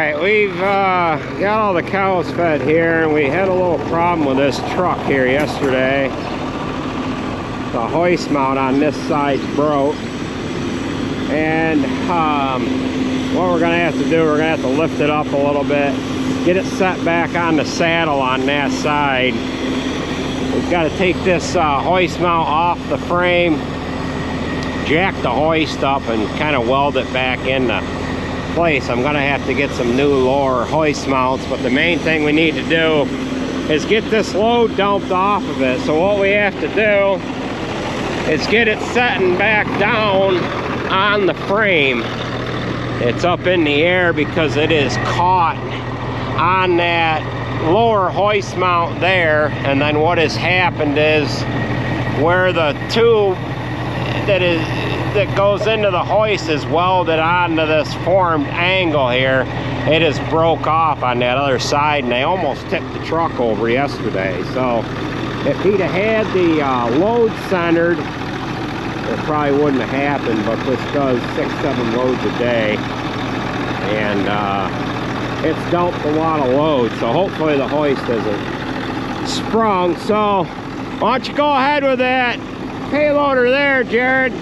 Alright, we've got all the cows fed here, and we had a little problem with this truck here yesterday. The hoist mount on this side broke, and what we're going to have to do, we're going to have to lift it up a little bit, get it set back on the saddle on that side. We've got to take this hoist mount off the frame, jack the hoist up, and kind of weld it back into place. I'm going to have to get some new lower hoist mounts, but the main thing we need to do is get this load dumped off of it. So what we have to do is get it setting back down on the frame. It's up in the air because it is caught on that lower hoist mount there, and then what has happened is where the tube that goes into the hoist is welded onto this formed angle here. It is broke off on that other side, and they almost tipped the truck over yesterday. So if he'd have had the load centered, it probably wouldn't have happened, but this does 6-7 loads a day, and it's dumped a lot of load, so hopefully the hoist isn't sprung. So why don't you go ahead with that payloader there, Jared.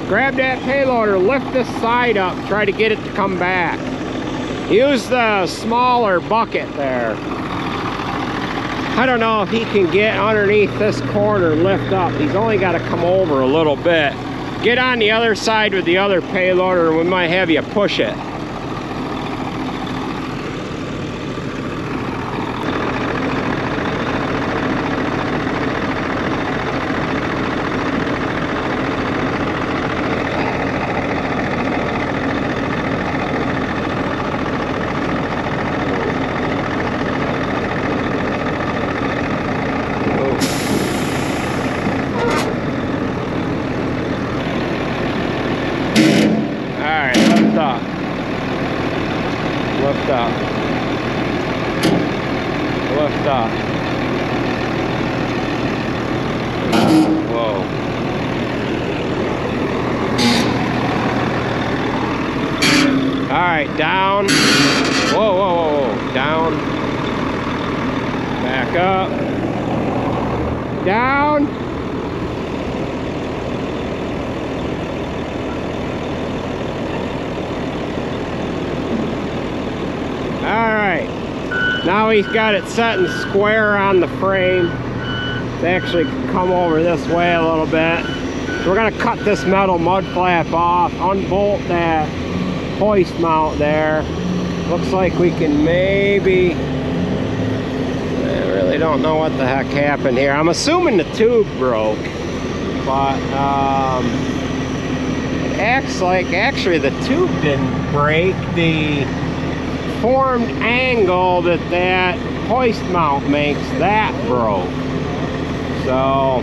Grab that payloader, lift this side up, try to get it to come back. Use the smaller bucket there. I don't know if he can get underneath this corner and lift up. He's only got to come over a little bit. Get on the other side with the other payloader, and we might have you push it. Lift up. Lift up. Whoa. Alright, down. Whoa, whoa, whoa, whoa. Down. Back up. Down. Alright, now he's got it set and square on the frame. They actually come over this way a little bit. So we're going to cut this metal mud flap off, unbolt that hoist mount there. Looks like we can maybe... I really don't know what the heck happened here. I'm assuming the tube broke, but it acts like actually the tube didn't break. The formed angle that hoist mount makes, that broke. So,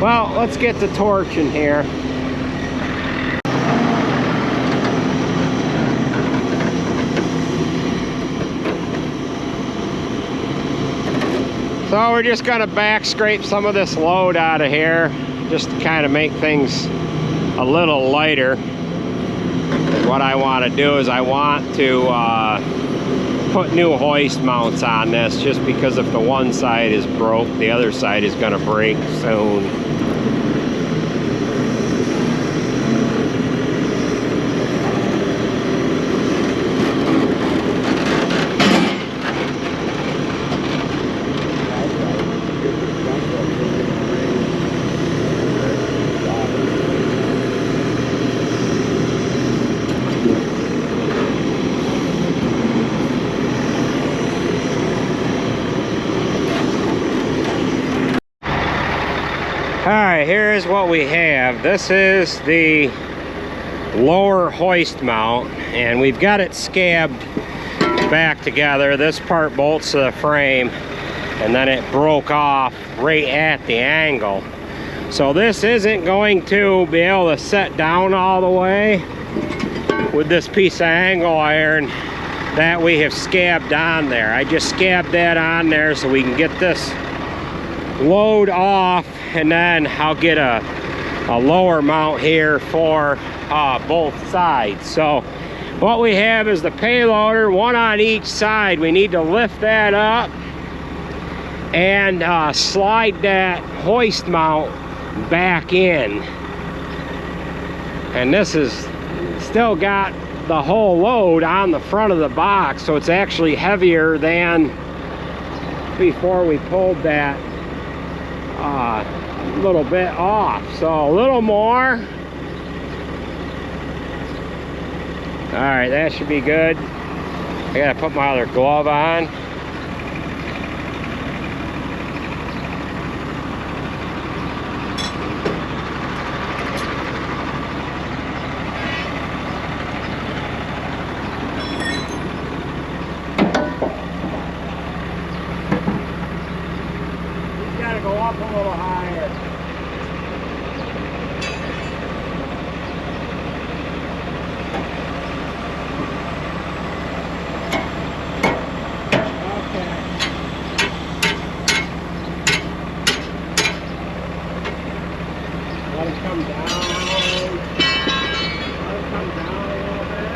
well, let's get the torch in here. So we're just gonna back scrape some of this load out of here, just to kind of make things a little lighter. What I want to do is I want to put new hoist mounts on this, just because if the one side is broke, the other side is going to break soon. Alright, here's what we have. This is the lower hoist mount, and we've got it scabbed back together. This part bolts to the frame, and then it broke off right at the angle. So this isn't going to be able to set down all the way with this piece of angle iron that we have scabbed on there. I just scabbed that on there so we can get this load off, and then I'll get a a lower mount here for both sides. So what we have is the payloader, one on each side. We need to lift that up and slide that hoist mount back in. And this is still got the whole load on the front of the box, so it's actually heavier than before we pulled that little bit off. So a little more. All right, that should be good. I gotta put my other glove on. Go up a little higher. Okay. Let it come down. Let it come down a little bit.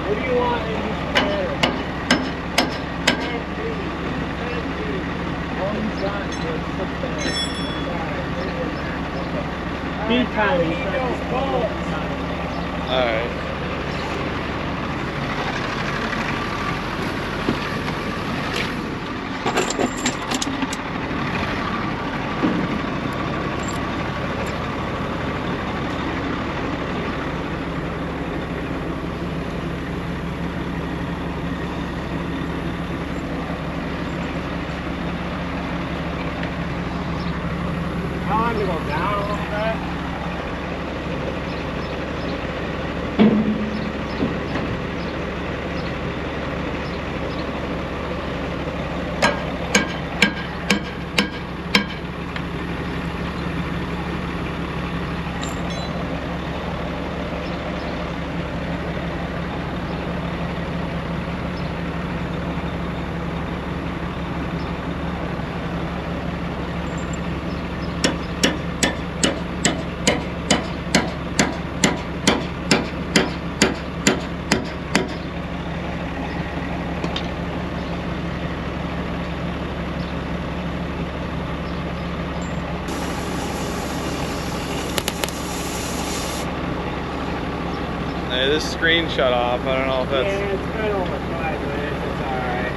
What do you want in this pattern? Baton. Alright. Time to go down a little bit. Hey, this screen shut off. I don't know if that's... Yeah, it's been over 5 minutes. It's alright.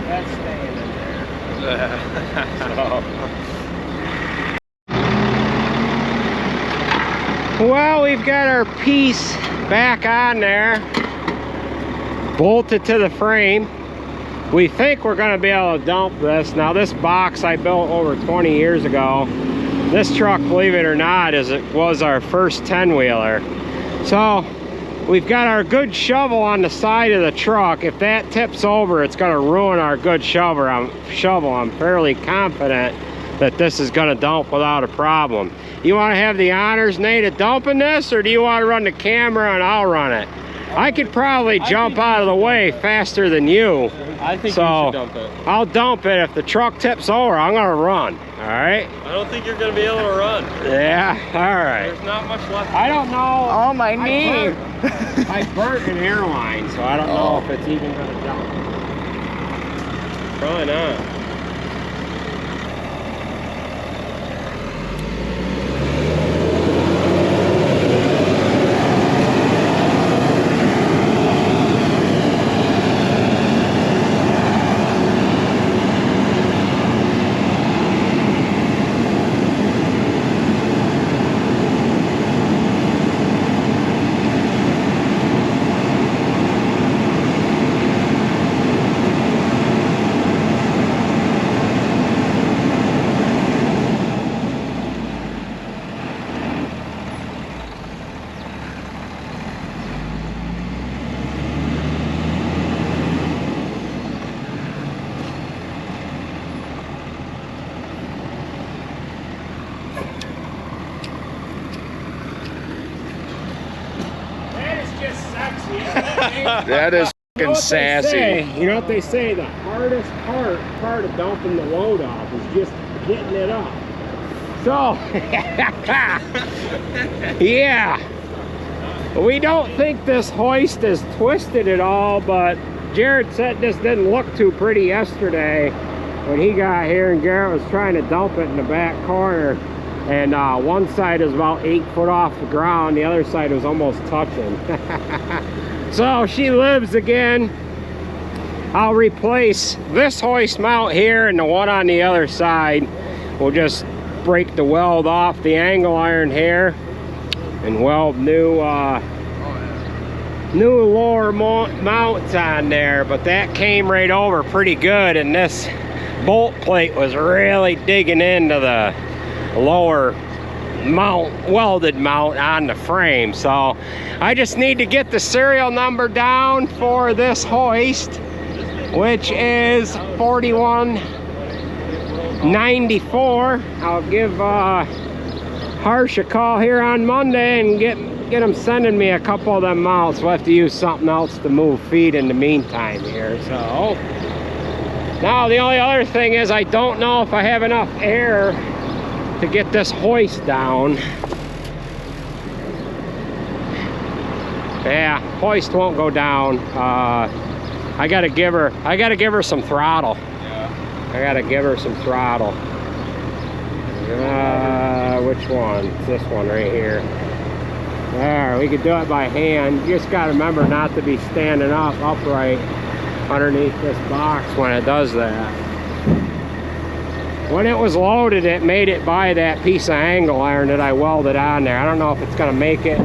That's staying in there. Well, we've got our piece back on there, bolted to the frame. We think we're going to be able to dump this. Now, this box I built over 20 years ago. This truck, believe it or not, was our first 10-wheeler. So we've got our good shovel on the side of the truck. If that tips over, it's going to ruin our good shovel. I'm fairly confident that this is gonna dump without a problem. You wanna have the honors, Nate, of dumping this, or do you wanna run the camera and I'll run it? I could probably jump out of the way faster than you. I think so you should dump it. I'll dump it. If the truck tips over, I'm gonna run, all right? I don't think you're gonna be able to run. Yeah, all right. There's not much left. I don't know. Oh, my knee. I burnt an airline, so I don't know if it's even gonna dump. Probably not. That is You know fucking what sassy. they say? You know what they say? The hardest part of dumping the load off is just getting it up. So, yeah. We don't think this hoist is twisted at all, but Jared said this didn't look too pretty yesterday when he got here, and Garrett was trying to dump it in the back corner. And one side is about 8 foot off the ground, the other side was almost touching. So she lives again. I'll replace this hoist mount here and the one on the other side. We'll just break the weld off the angle iron here and weld new lower mounts on there. But that came right over pretty good, and this bolt plate was really digging into the lower mount, welded mount on the frame. So I just need to get the serial number down for this hoist, which is 4194. I'll give Harsh a call here on Monday and get them sending me a couple of them mounts. We'll have to use something else to move feed in the meantime here. So now the only other thing is I don't know if I have enough air to get this hoist down. Yeah, hoist won't go down. I gotta give her some throttle. Yeah. I gotta give her some throttle. Which one? It's this one right here. There, we could do it by hand. You just gotta remember not to be standing up upright underneath this box when it does that. When it was loaded, it made it by that piece of angle iron that I welded on there. I don't know if it's gonna make it.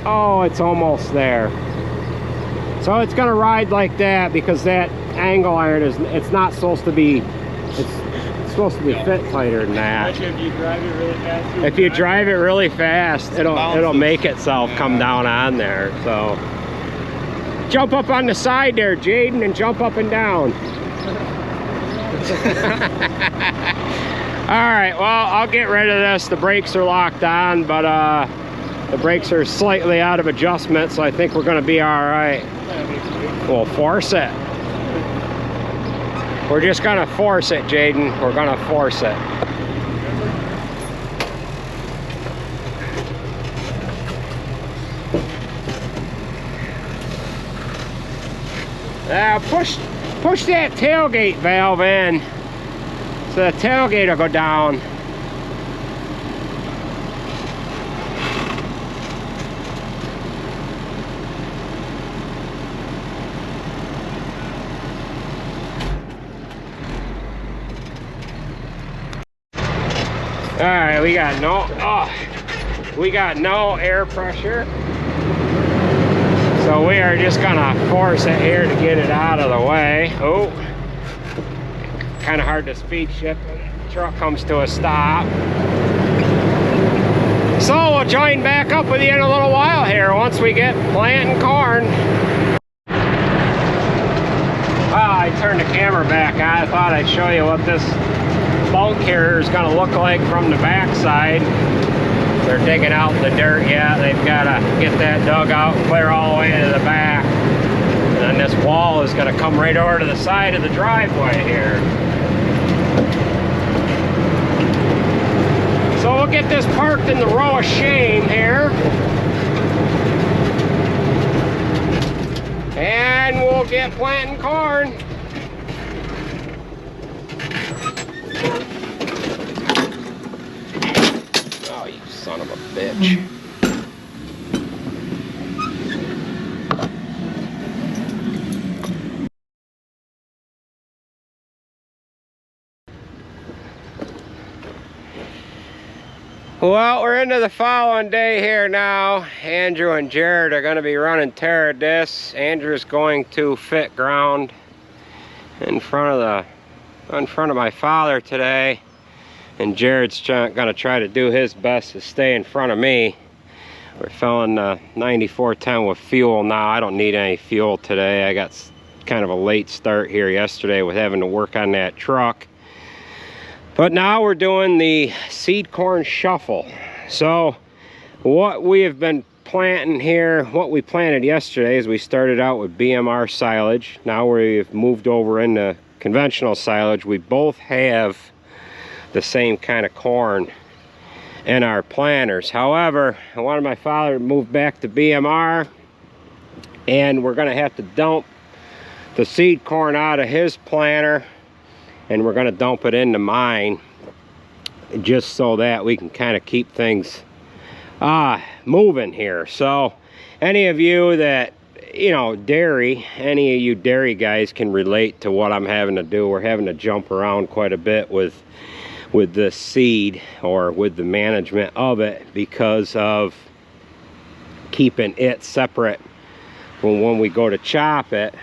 Oh, it's almost there. So it's gonna ride like that because that angle iron is, it's not supposed to be, it's supposed to be fit tighter than that. If you drive it really fast. If you drive it really fast, it'll make itself come down on there. So jump up on the side there, Jaden, and jump up and down. All right, well, I'll get rid of this. The brakes are locked on, but the brakes are slightly out of adjustment, so I think we're gonna be all right. We'll force it. We're just gonna force it, Jaden. We're gonna force it. Now push that tailgate valve in so the tailgate will go down. All right, we got no air pressure. So we are just gonna force it here to get it out of the way. Oh, kind of hard to speed shift when the truck comes to a stop. So we'll join back up with you in a little while here once we get planting corn. I turned the camera back on. I thought I'd show you what this bunk here is going to look like from the backside. They're digging out the dirt yet. They've got to get that dug out, clear all the way to the back. And then this wall is going to come right over to the side of the driveway here. So we'll get this parked in the row of shame here. And we'll get planting corn. Oh, you son of a bitch. Well, we're into the following day here now. Andrew and Jared are going to be running terra discs. Andrew's going to fit ground in front of my father today, and Jared's going to try to do his best to stay in front of me. We're filling 9410 with fuel now. I don't need any fuel today. I got kind of a late start here yesterday with having to work on that truck. But now we're doing the seed corn shuffle. So what we have been planting here, what we planted yesterday is we started out with BMR silage. Now we've moved over into conventional silage. We both have the same kind of corn in our planters. However, I wanted my father to move back to BMR, and we're gonna have to dump the seed corn out of his planter, and we're going to dump it into mine just so that we can kind of keep things moving here. So any of you that, you know, dairy, any of you dairy guys can relate to what I'm having to do. We're having to jump around quite a bit with the seed, or with the management of it, because of keeping it separate when we go to chop it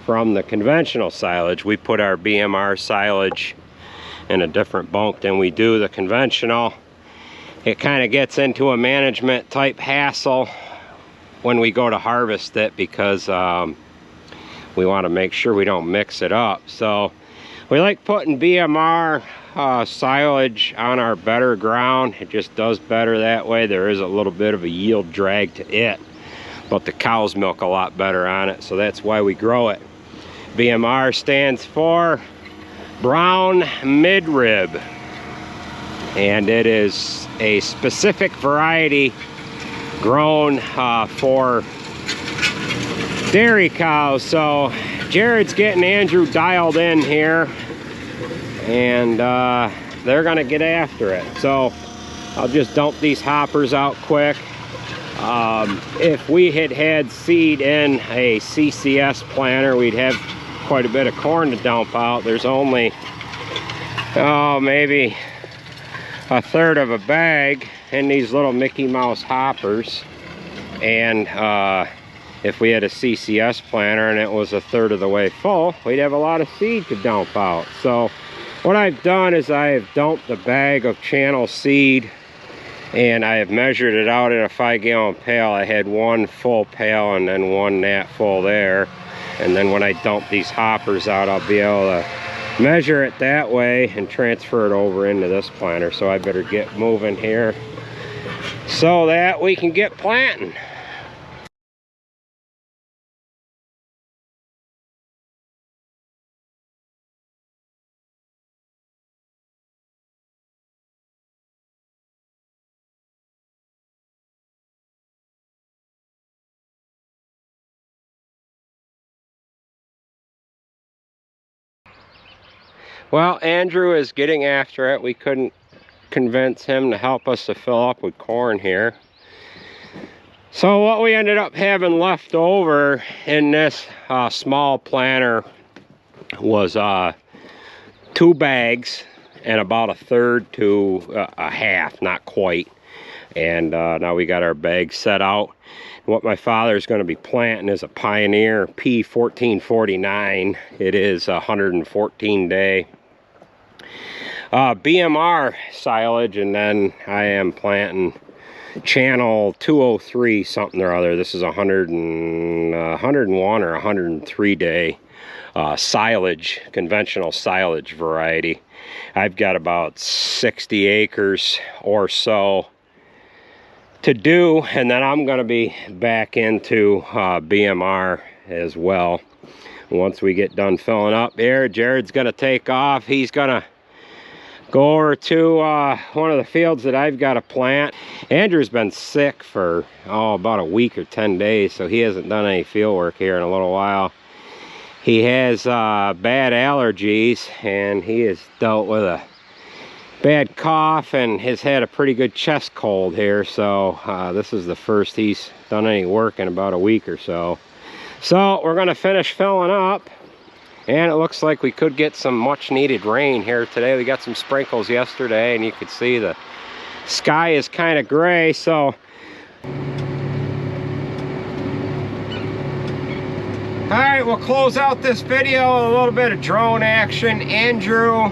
from the conventional silage. We put our BMR silage in a different bunk than we do the conventional. It kind of gets into a management type hassle when we go to harvest it, because we want to make sure we don't mix it up. So we like putting BMR silage on our better ground. It just does better that way. There is a little bit of a yield drag to it, but the cows milk a lot better on it, so that's why we grow it. BMR stands for brown midrib, and it is a specific variety grown for dairy cows. So Jared's getting Andrew dialed in here, and they're gonna get after it. So I'll just dump these hoppers out quick. If we had seed in a CCS planter, we'd have quite a bit of corn to dump out. There's only maybe a third of a bag in these little Mickey Mouse hoppers, and if we had a CCS planter and it was a third of the way full, we'd have a lot of seed to dump out. So what I've done is I have dumped the bag of channel seed, and I have measured it out in a 5-gallon pail. I had one full pail and then one that full there. And then when I dump these hoppers out, I'll be able to measure it that way and transfer it over into this planter. So I better get moving here so that we can get planting. Well, Andrew is getting after it. We couldn't convince him to help us to fill up with corn here. So what we ended up having left over in this small planter was 2 bags and about a third to a half, not quite. And now we got our bags set out. What my father is going to be planting is a Pioneer P1449. It is a 114 day BMR silage, and then I am planting channel 203 something or other. This is 101 or 103 day silage, conventional silage variety. I've got about 60 acres or so to do, and then I'm going to be back into BMR as well. Once we get done filling up here, Jared's going to take off. He's going to go over to one of the fields that I've got to plant. Andrew's been sick for about a week or 10 days, so he hasn't done any field work here in a little while. He has bad allergies, and he has dealt with a bad cough and has had a pretty good chest cold here, so this is the first he's done any work in about a week or so. So we're going to finish filling up. And it looks like we could get some much needed rain here today. We got some sprinkles yesterday, and you could see the sky is kind of gray, so. All right, we'll close out this video with a little bit of drone action. Andrew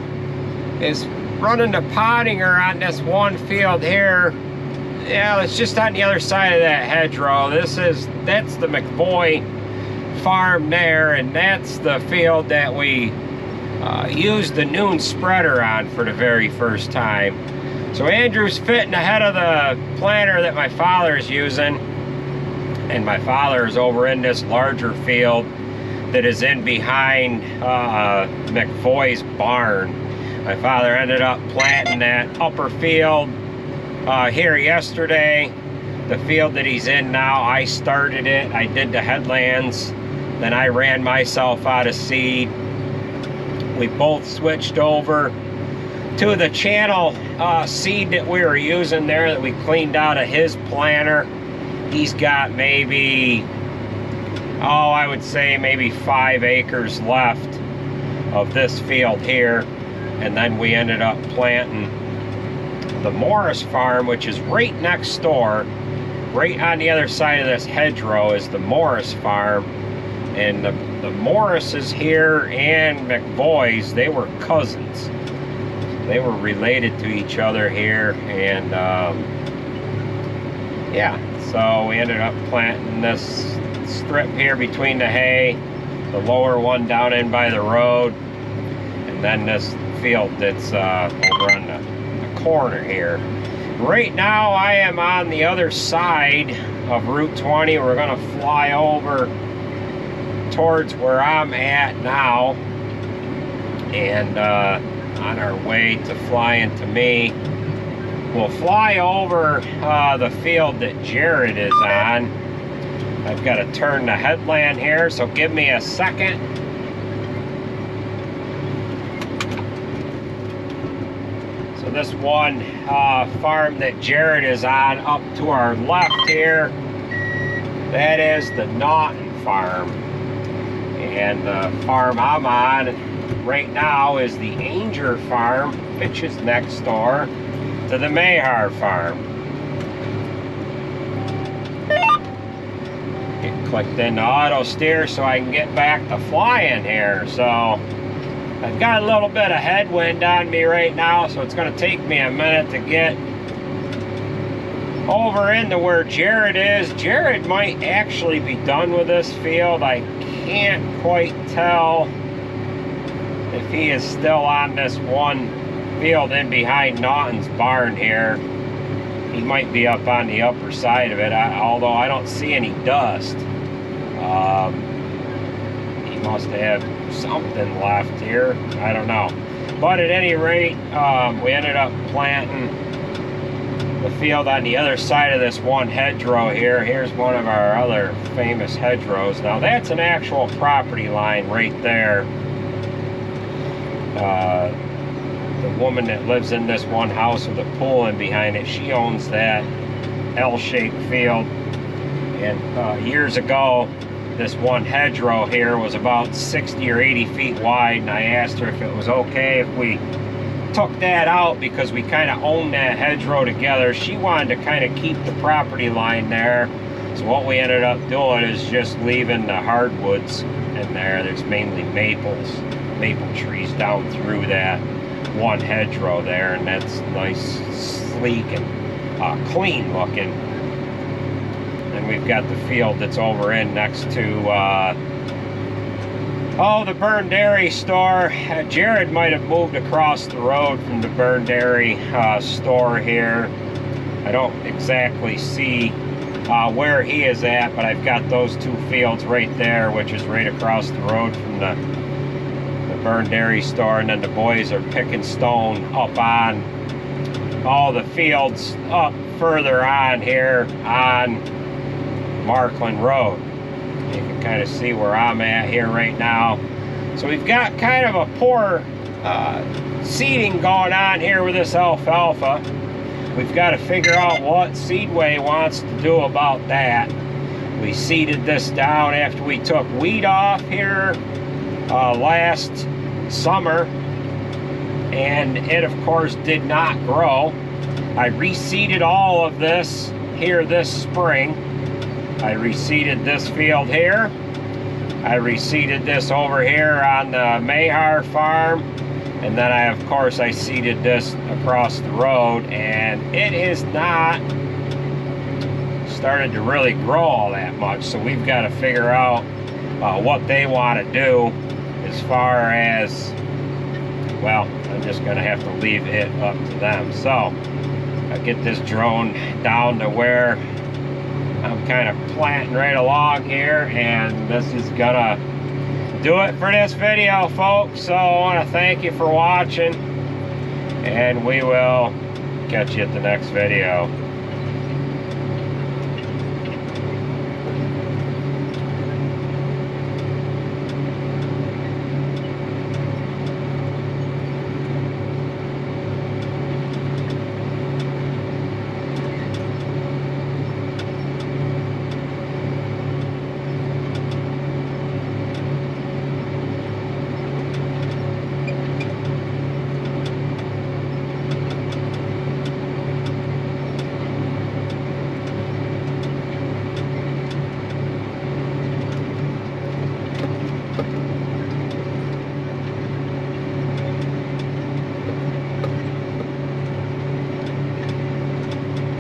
is running the pottinger on this one field here. Yeah, it's just on the other side of that hedgerow. That's the McVoy farm there, and that's the field that we used the noon spreader on for the very first time. So Andrew's fitting ahead of the planter that my father's using, and my father is over in this larger field that is in behind McVoy's barn. My father ended up planting that upper field here yesterday. The field that he's in now, I started it. I did the headlands. Then I ran myself out of seed. We both switched over to the channel seed that we were using there that we cleaned out of his planter. He's got maybe, I would say maybe 5 acres left of this field here. And then we ended up planting the Morris farm, which is right next door. Right on the other side of this hedgerow is the Morris farm. And the Morrises here and McVoys, they were cousins. They were related to each other here, and yeah, so we ended up planting this strip here between the hay, the lower one down in by the road, and then this field that's over on the corner here. Right now I am on the other side of Route 20. We're going to fly over towards where I'm at now, and on our way to flying to me, we'll fly over the field that Jared is on. I've got to turn the headland here, so give me a second. So this one farm that Jared is on up to our left here, that is the Naughton farm. And the farm I'm on right now is the Ainger farm, which is next door to the Mayhar farm. Get clicked into auto steer so I can get back to flying here. So I've got a little bit of headwind on me right now, so it's going to take me a minute to get over into where Jared is. Jared might actually be done with this field. I can't quite tell if he is still on this one field in behind Naughton's barn here. He might be up on the upper side of it, although I don't see any dust. He must have something left here. I don't know. But at any rate, we ended up planting the field on the other side of this one hedgerow here. Here's one of our other famous hedgerows. Now that's an actual property line right there. The woman that lives in this one house with a pool in behind it, she owns that L-shaped field. And years ago, this one hedgerow here was about 60 or 80 feet wide, and I asked her if it was okay if we took that out because we kind of own that hedgerow together. She wanted to kind of keep the property line there. So what we ended up doing is just leaving the hardwoods in there. There's mainly maple trees down through that one hedgerow there, and that's nice, sleek, and clean looking. And we've got the field that's over in next to Oh, the Burn Dairy store. Jared might have moved across the road from the Burn Dairy store here. I don't exactly see where he is at, but I've got those two fields right there, which is right across the road from the Burn Dairy store, and then the boys are picking stone up on all the fields up further on here on Markland Road. You can kind of see where I'm at here right now. So we've got kind of a poor seeding going on here with this alfalfa. We've got to figure out what Seedway wants to do about that. We seeded this down after we took weed off here last summer, and it of course did not grow. I reseeded all of this here this spring. I reseeded this field here. I reseeded this over here on the Mayhar farm. And then I seeded this across the road, and it is not started to really grow all that much. So we've got to figure out what they want to do as far as, well, I'm just going to have to leave it up to them. So I get this drone down to where I'm kind of planting right along here, and this is gonna do it for this video, folks. So I want to thank you for watching, and we will catch you at the next video.